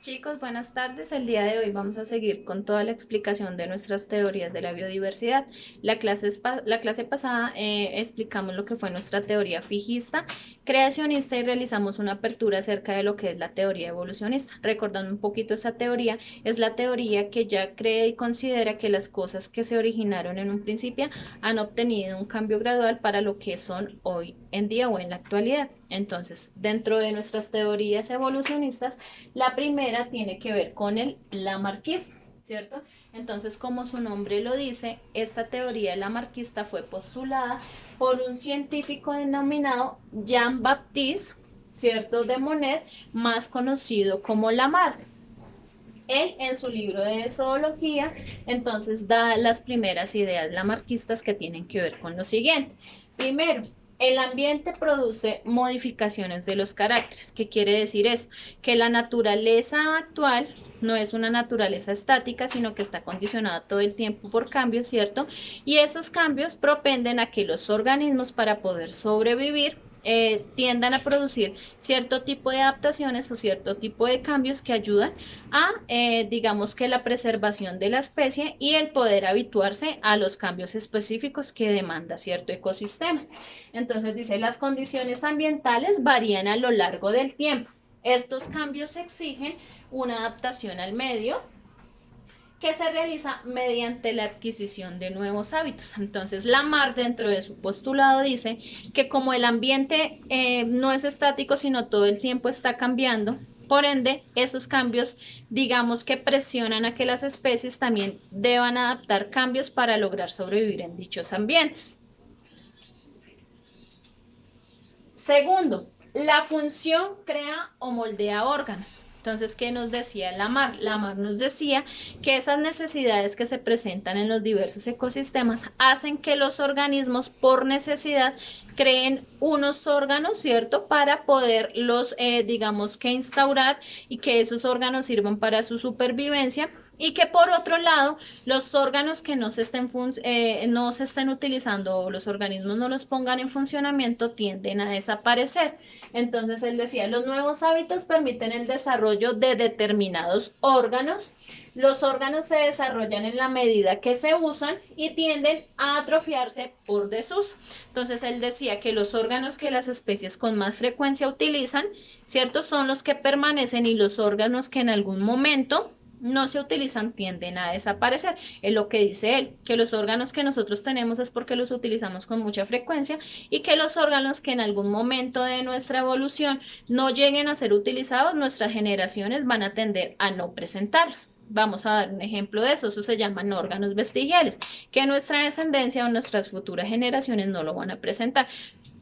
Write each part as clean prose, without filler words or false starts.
Chicos, buenas tardes. El día de hoy vamos a seguir con toda la explicación de nuestras teorías de la biodiversidad. La clase pasada explicamos lo que fue nuestra teoría fijista, creacionista y realizamos una apertura acerca de lo que es la teoría evolucionista. Recordando un poquito esta teoría, es la teoría que ya cree y considera que las cosas que se originaron en un principio han obtenido un cambio gradual para lo que son hoy en día o en la actualidad. Entonces, dentro de nuestras teorías evolucionistas, la primera tiene que ver con el lamarquismo, ¿cierto? Entonces, como su nombre lo dice, esta teoría lamarquista fue postulada por un científico denominado Jean-Baptiste, ¿cierto? De Monnet, más conocido como Lamarck. Él en su libro de zoología entonces da las primeras ideas lamarquistas que tienen que ver con lo siguiente. Primero, el ambiente produce modificaciones de los caracteres. ¿Qué quiere decir eso? Que la naturaleza actual no es una naturaleza estática, sino que está condicionada todo el tiempo por cambios, ¿cierto? Y esos cambios propenden a que los organismos, para poder sobrevivir, tiendan a producir cierto tipo de adaptaciones o cierto tipo de cambios que ayudan a, digamos que la preservación de la especie y el poder habituarse a los cambios específicos que demanda cierto ecosistema. Entonces dice, las condiciones ambientales varían a lo largo del tiempo. Estos cambios exigen una adaptación al medio, que se realiza mediante la adquisición de nuevos hábitos. Entonces, Lamarck, dentro de su postulado, dice que como el ambiente no es estático, sino todo el tiempo está cambiando, por ende, esos cambios, digamos que presionan a que las especies también deban adaptar cambios para lograr sobrevivir en dichos ambientes. Segundo, la función crea o moldea órganos. Entonces, ¿qué nos decía Lamarck? Lamarck nos decía que esas necesidades que se presentan en los diversos ecosistemas hacen que los organismos, por necesidad, creen unos órganos, ¿cierto? Para poderlos, digamos que instaurar y que esos órganos sirvan para su supervivencia. Y que por otro lado, los órganos que no se estén utilizando o los organismos no los pongan en funcionamiento tienden a desaparecer. Entonces él decía, los nuevos hábitos permiten el desarrollo de determinados órganos. Los órganos se desarrollan en la medida que se usan y tienden a atrofiarse por desuso. Entonces él decía que los órganos que las especies con más frecuencia utilizan, ¿cierto? Son los que permanecen y los órganos que en algún momento no se utilizan tienden a desaparecer. Es lo que dice él, que los órganos que nosotros tenemos es porque los utilizamos con mucha frecuencia y que los órganos que en algún momento de nuestra evolución no lleguen a ser utilizados, nuestras generaciones van a tender a no presentarlos. Vamos a dar un ejemplo de eso, se llaman órganos vestigiales, que nuestra descendencia o nuestras futuras generaciones no lo van a presentar.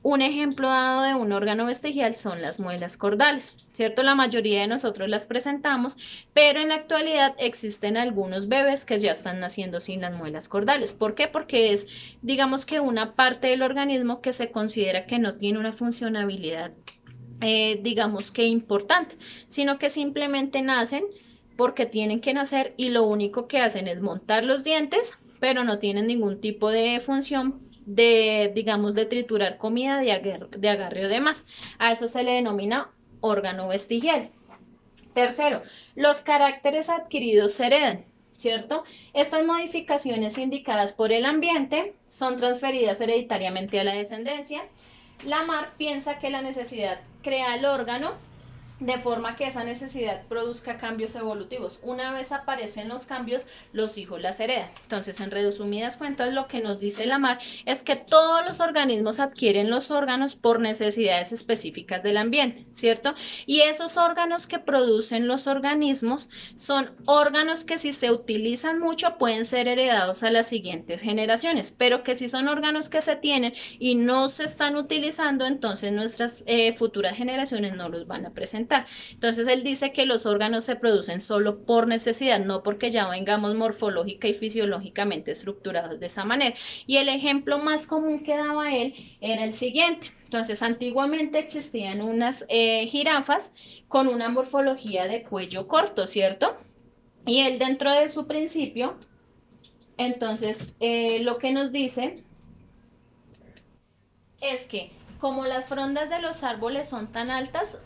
Un ejemplo dado de un órgano vestigial son las muelas cordales, ¿cierto? La mayoría de nosotros las presentamos, pero en la actualidad existen algunos bebés que ya están naciendo sin las muelas cordales. ¿Por qué? Porque es, digamos que una parte del organismo que se considera que no tiene una funcionabilidad, digamos que importante, sino que simplemente nacen porque tienen que nacer y lo único que hacen es montar los dientes, pero no tienen ningún tipo de función de, digamos, de triturar comida, de agarre o demás. A eso se le denomina órgano vestigial. Tercero, los caracteres adquiridos se heredan, ¿cierto? Estas modificaciones indicadas por el ambiente son transferidas hereditariamente a la descendencia. Lamarck piensa que la necesidad crea el órgano de forma que esa necesidad produzca cambios evolutivos. Una vez aparecen los cambios, los hijos las heredan. Entonces, en resumidas cuentas, lo que nos dice Lamarck es que todos los organismos adquieren los órganos por necesidades específicas del ambiente, ¿cierto? Y esos órganos que producen los organismos son órganos que, si se utilizan mucho, pueden ser heredados a las siguientes generaciones, pero que si son órganos que se tienen y no se están utilizando, entonces nuestras futuras generaciones no los van a presentar. Entonces él dice que los órganos se producen solo por necesidad, no porque ya vengamos morfológica y fisiológicamente estructurados de esa manera. Y el ejemplo más común que daba él era el siguiente. Entonces, antiguamente existían unas jirafas con una morfología de cuello corto, ¿cierto? Y él, dentro de su principio, entonces lo que nos dice es que como las frondas de los árboles son tan altas,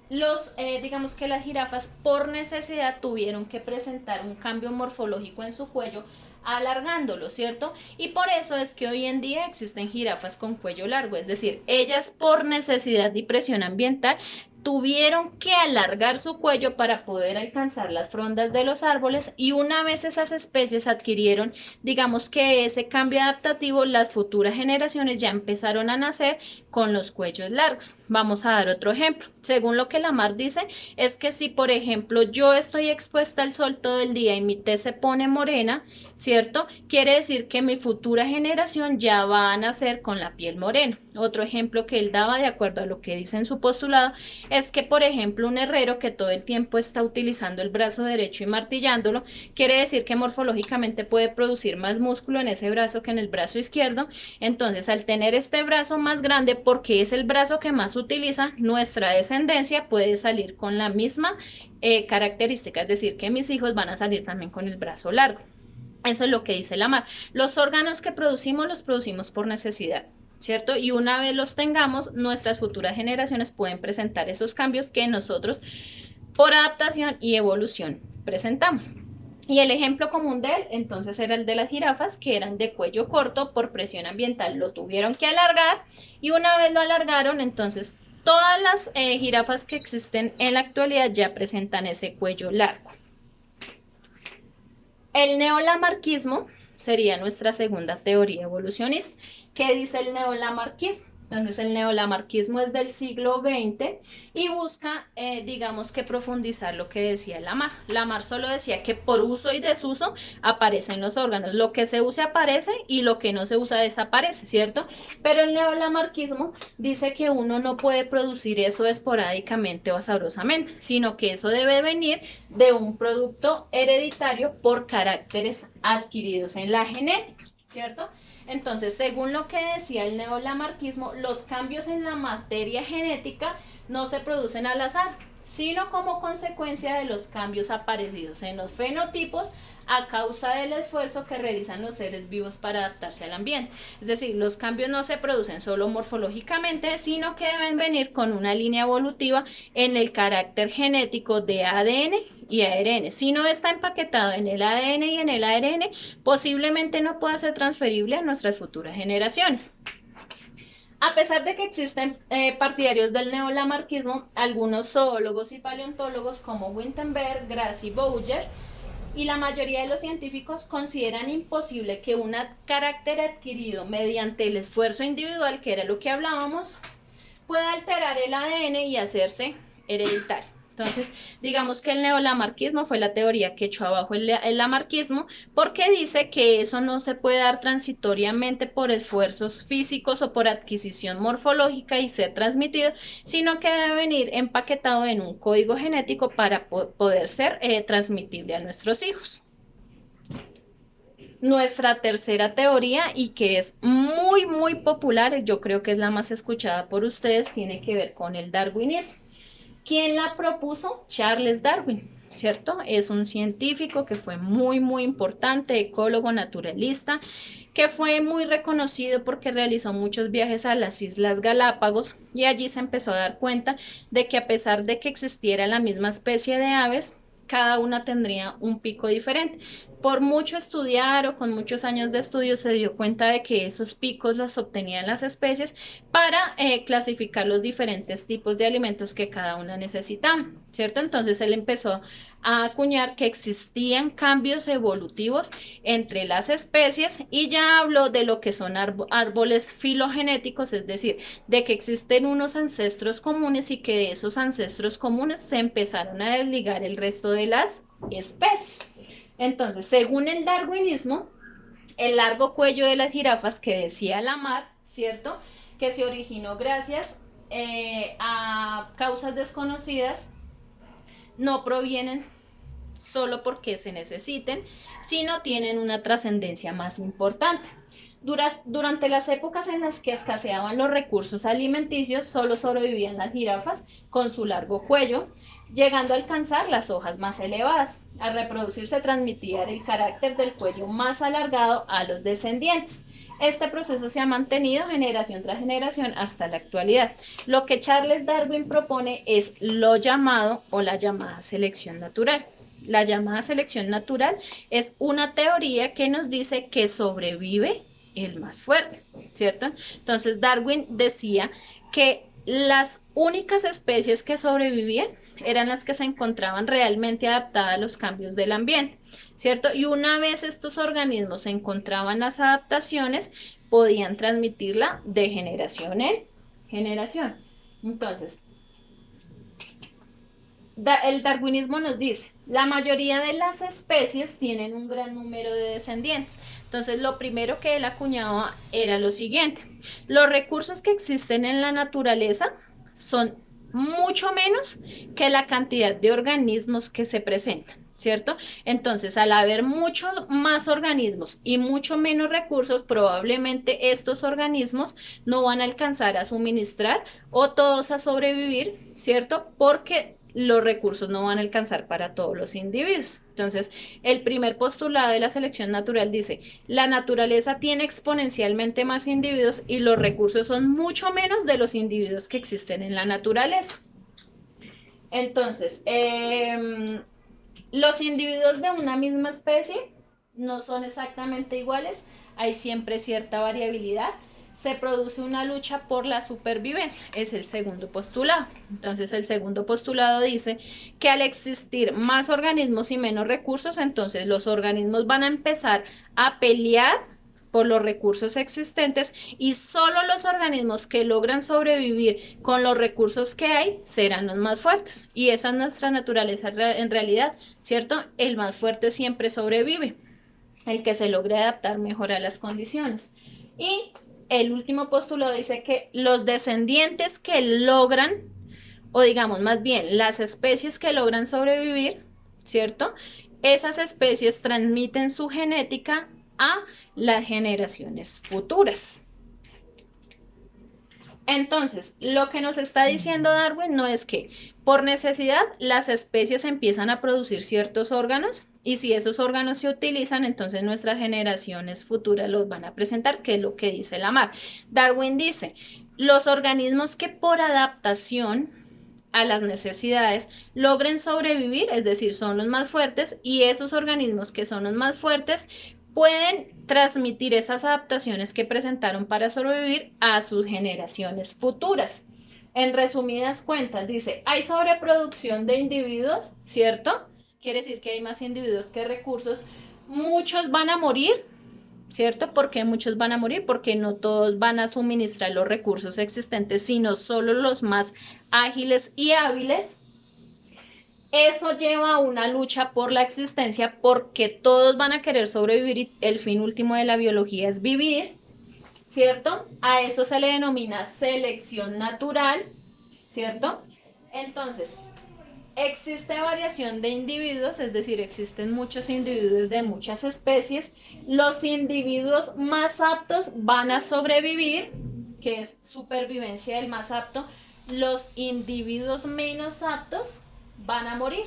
digamos que las jirafas por necesidad tuvieron que presentar un cambio morfológico en su cuello alargándolo, ¿cierto? Y por eso es que hoy en día existen jirafas con cuello largo, es decir, ellas por necesidad y presión ambiental tuvieron que alargar su cuello para poder alcanzar las frondas de los árboles y una vez esas especies adquirieron, digamos que ese cambio adaptativo, las futuras generaciones ya empezaron a nacer con los cuellos largos. Vamos a dar otro ejemplo. Según lo que Lamarck dice, es que si por ejemplo yo estoy expuesta al sol todo el día y mi tez se pone morena, ¿cierto? Quiere decir que mi futura generación ya va a nacer con la piel morena. Otro ejemplo que él daba, de acuerdo a lo que dice en su postulado, es que, por ejemplo, un herrero que todo el tiempo está utilizando el brazo derecho y martillándolo, quiere decir que morfológicamente puede producir más músculo en ese brazo que en el brazo izquierdo. Entonces, al tener este brazo más grande, porque es el brazo que más utiliza, nuestra descendencia puede salir con la misma característica, es decir, que mis hijos van a salir también con el brazo largo. Eso es lo que dice Lamarck. Los órganos que producimos los producimos por necesidad, ¿cierto? Y una vez los tengamos, nuestras futuras generaciones pueden presentar esos cambios que nosotros por adaptación y evolución presentamos. Y el ejemplo común de él, entonces, era el de las jirafas, que eran de cuello corto, por presión ambiental lo tuvieron que alargar, y una vez lo alargaron, entonces todas las jirafas que existen en la actualidad ya presentan ese cuello largo. El neolamarquismo sería nuestra segunda teoría evolucionista. ¿Qué dice el neolamarquismo? Entonces el neolamarquismo es del siglo XX y busca, digamos que profundizar lo que decía Lamarck. Lamarck solo decía que por uso y desuso aparecen los órganos. Lo que se usa aparece y lo que no se usa desaparece, ¿cierto? Pero el neolamarquismo dice que uno no puede producir eso esporádicamente o azarosamente, sino que eso debe venir de un producto hereditario por caracteres adquiridos en la genética, ¿cierto? Entonces, según lo que decía el neolamarquismo, los cambios en la materia genética no se producen al azar, sino como consecuencia de los cambios aparecidos en los fenotipos a causa del esfuerzo que realizan los seres vivos para adaptarse al ambiente. Es decir, los cambios no se producen solo morfológicamente, sino que deben venir con una línea evolutiva en el carácter genético de ADN y ARN. Si no está empaquetado en el ADN y en el ARN, posiblemente no pueda ser transferible a nuestras futuras generaciones. A pesar de que existen partidarios del neolamarquismo, algunos zoólogos y paleontólogos como Wittenberg, Grace y Bouyer y la mayoría de los científicos consideran imposible que un carácter adquirido mediante el esfuerzo individual, que era lo que hablábamos, pueda alterar el ADN y hacerse hereditario. Entonces, digamos que el neolamarquismo fue la teoría que echó abajo el lamarquismo, porque dice que eso no se puede dar transitoriamente por esfuerzos físicos o por adquisición morfológica y ser transmitido, sino que debe venir empaquetado en un código genético para poder ser transmitible a nuestros hijos. Nuestra tercera teoría, y que es muy popular, yo creo que es la más escuchada por ustedes, tiene que ver con el darwinismo. ¿Quién la propuso? Charles Darwin, ¿cierto? Es un científico que fue muy importante, ecólogo, naturalista, que fue muy reconocido porque realizó muchos viajes a las Islas Galápagos y allí se empezó a dar cuenta de que a pesar de que existiera la misma especie de aves, cada una tendría un pico diferente. Por mucho estudiar o con muchos años de estudio se dio cuenta de que esos picos los obtenían las especies para clasificar los diferentes tipos de alimentos que cada una necesitaba, ¿cierto? Entonces él empezó a acuñar que existían cambios evolutivos entre las especies y ya habló de lo que son árboles filogenéticos, es decir, de que existen unos ancestros comunes y que de esos ancestros comunes se empezaron a desligar el resto de las especies. Entonces, según el darwinismo, el largo cuello de las jirafas que decía Lamarck, ¿cierto? Que se originó gracias a causas desconocidas, no provienen solo porque se necesiten, sino tienen una trascendencia más importante. Durante las épocas en las que escaseaban los recursos alimenticios, solo sobrevivían las jirafas con su largo cuello, llegando a alcanzar las hojas más elevadas. Al reproducirse transmitía el carácter del cuello más alargado a los descendientes. Este proceso se ha mantenido generación tras generación hasta la actualidad. Lo que Charles Darwin propone es lo llamado o la llamada selección natural. La llamada selección natural es una teoría que nos dice que sobrevive el más fuerte, ¿cierto? Entonces Darwin decía que las únicas especies que sobrevivían eran las que se encontraban realmente adaptadas a los cambios del ambiente, ¿cierto? Y una vez estos organismos se encontraban las adaptaciones, podían transmitirla de generación en generación. Entonces, el darwinismo nos dice, la mayoría de las especies tienen un gran número de descendientes. Entonces, lo primero que él acuñaba era lo siguiente: los recursos que existen en la naturaleza son mucho menos que la cantidad de organismos que se presentan, ¿cierto? Entonces, al haber muchos más organismos y mucho menos recursos, probablemente estos organismos no van a alcanzar a suministrar o todos a sobrevivir, ¿cierto? Porque los recursos no van a alcanzar para todos los individuos. Entonces, el primer postulado de la selección natural dice, la naturaleza tiene exponencialmente más individuos y los recursos son mucho menos de los individuos que existen en la naturaleza. Entonces, los individuos de una misma especie no son exactamente iguales, hay siempre cierta variabilidad. Se produce una lucha por la supervivencia, es el segundo postulado. Entonces el segundo postulado dice que al existir más organismos y menos recursos, entonces los organismos van a empezar a pelear por los recursos existentes y solo los organismos que logran sobrevivir con los recursos que hay serán los más fuertes. Y esa es nuestra naturaleza en realidad, ¿cierto? El más fuerte siempre sobrevive, el que se logre adaptar mejor a las condiciones. Y el último postulado dice que los descendientes que logran, o digamos más bien, las especies que logran sobrevivir, ¿cierto? Esas especies transmiten su genética a las generaciones futuras. Entonces, lo que nos está diciendo Darwin no es que por necesidad las especies empiezan a producir ciertos órganos y si esos órganos se utilizan, entonces nuestras generaciones futuras los van a presentar, que es lo que dice Lamarck. Darwin dice, los organismos que por adaptación a las necesidades logren sobrevivir, es decir, son los más fuertes, y esos organismos que son los más fuertes pueden transmitir esas adaptaciones que presentaron para sobrevivir a sus generaciones futuras. En resumidas cuentas, dice, hay sobreproducción de individuos, ¿cierto? Quiere decir que hay más individuos que recursos. Muchos van a morir, ¿cierto? ¿Por qué muchos van a morir? Porque no todos van a suministrar los recursos existentes, sino solo los más ágiles y hábiles. Eso lleva a una lucha por la existencia porque todos van a querer sobrevivir y el fin último de la biología es vivir, ¿cierto? A eso se le denomina selección natural, ¿cierto? Entonces, existe variación de individuos, es decir, existen muchos individuos de muchas especies. Los individuos más aptos van a sobrevivir, que es supervivencia del más apto. Los individuos menos aptos van a morir,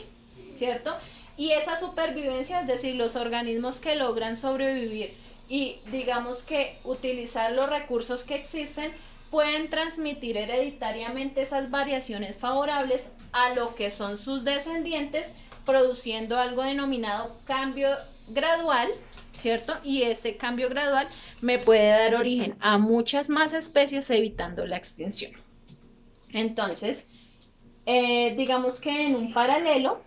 ¿cierto? Y esa supervivencia, es decir, los organismos que logran sobrevivir y digamos que utilizar los recursos que existen, pueden transmitir hereditariamente esas variaciones favorables a lo que son sus descendientes, produciendo algo denominado cambio gradual, ¿cierto? Y ese cambio gradual me puede dar origen a muchas más especies, evitando la extinción. Entonces, digamos que en un paralelo,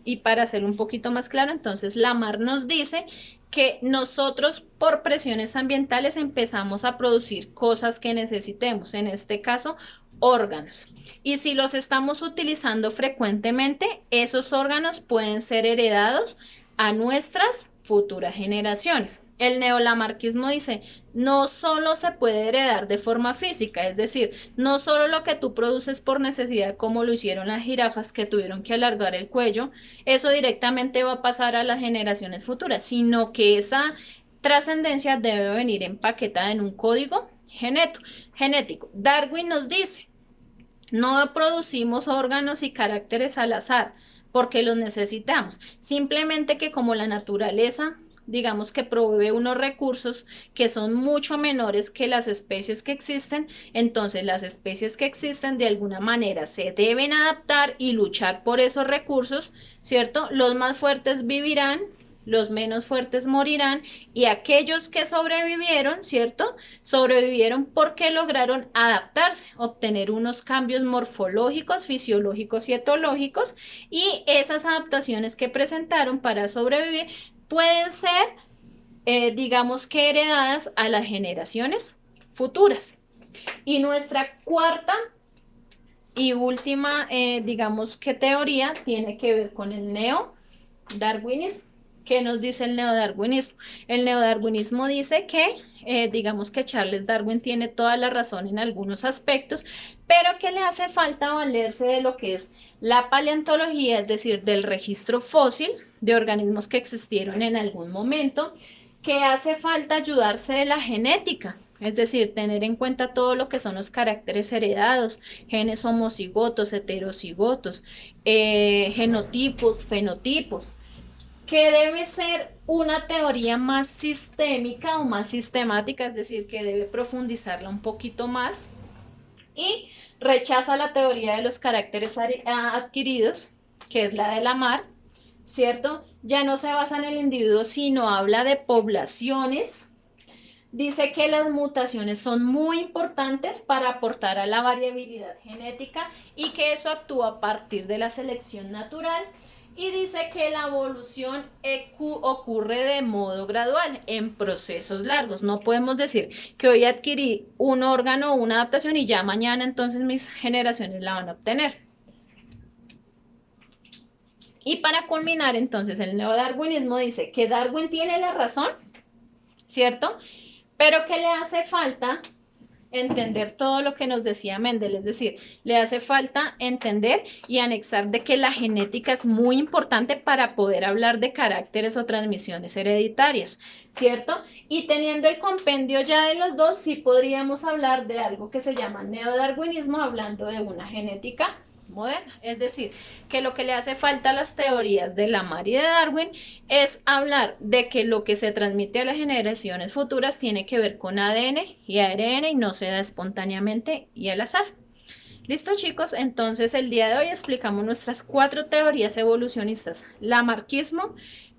y para hacerlo un poquito más claro, entonces Lamarck nos dice que nosotros por presiones ambientales empezamos a producir cosas que necesitemos, en este caso órganos. Y si los estamos utilizando frecuentemente, esos órganos pueden ser heredados a nuestras futuras generaciones. El neolamarquismo dice, no solo se puede heredar de forma física, es decir, no solo lo que tú produces por necesidad, como lo hicieron las jirafas que tuvieron que alargar el cuello, eso directamente va a pasar a las generaciones futuras, sino que esa trascendencia debe venir empaquetada en un código genético. Darwin nos dice, no producimos órganos y caracteres al azar, porque los necesitamos, simplemente que como la naturaleza digamos que provee unos recursos que son mucho menores que las especies que existen, entonces las especies que existen de alguna manera se deben adaptar y luchar por esos recursos, ¿cierto? Los más fuertes vivirán, los menos fuertes morirán y aquellos que sobrevivieron, ¿cierto? Sobrevivieron porque lograron adaptarse, obtener unos cambios morfológicos, fisiológicos y etológicos, y esas adaptaciones que presentaron para sobrevivir pueden ser, digamos que heredadas a las generaciones futuras. Y nuestra cuarta y última, digamos que teoría tiene que ver con el neodarwinismo. ¿Qué nos dice el neodarwinismo? El neodarwinismo dice que, digamos que Charles Darwin tiene toda la razón en algunos aspectos, pero que le hace falta valerse de lo que es la paleontología, es decir, del registro fósil de organismos que existieron en algún momento, que hace falta ayudarse de la genética, es decir, tener en cuenta todo lo que son los caracteres heredados, genes homocigotos, heterocigotos, genotipos, fenotipos, que debe ser una teoría más sistémica o más sistemática, es decir, que debe profundizarla un poquito más, y rechaza la teoría de los caracteres adquiridos, que es la de Lamarck, ¿cierto? Ya no se basa en el individuo, sino habla de poblaciones. Dice que las mutaciones son muy importantes para aportar a la variabilidad genética y que eso actúa a partir de la selección natural. Y dice que la evolución ocurre de modo gradual, en procesos largos. No podemos decir que hoy adquirí un órgano o una adaptación y ya mañana entonces mis generaciones la van a obtener. Y para culminar, entonces, el neodarwinismo dice que Darwin tiene la razón, ¿cierto? Pero que le hace falta entender todo lo que nos decía Mendel, es decir, le hace falta entender y anexar de que la genética es muy importante para poder hablar de caracteres o transmisiones hereditarias, ¿cierto? Y teniendo el compendio ya de los dos, sí podríamos hablar de algo que se llama neodarwinismo, hablando de una genética moderna, es decir, que lo que le hace falta a las teorías de Lamarck y de Darwin es hablar de que lo que se transmite a las generaciones futuras tiene que ver con ADN y ARN y no se da espontáneamente y al azar. Listo, chicos, entonces el día de hoy explicamos nuestras 4 teorías evolucionistas: lamarquismo,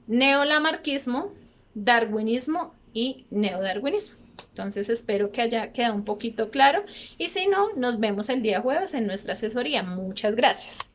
neolamarquismo, darwinismo y neodarwinismo. Entonces espero que haya quedado un poquito claro y si no, nos vemos el día jueves en nuestra asesoría. Muchas gracias.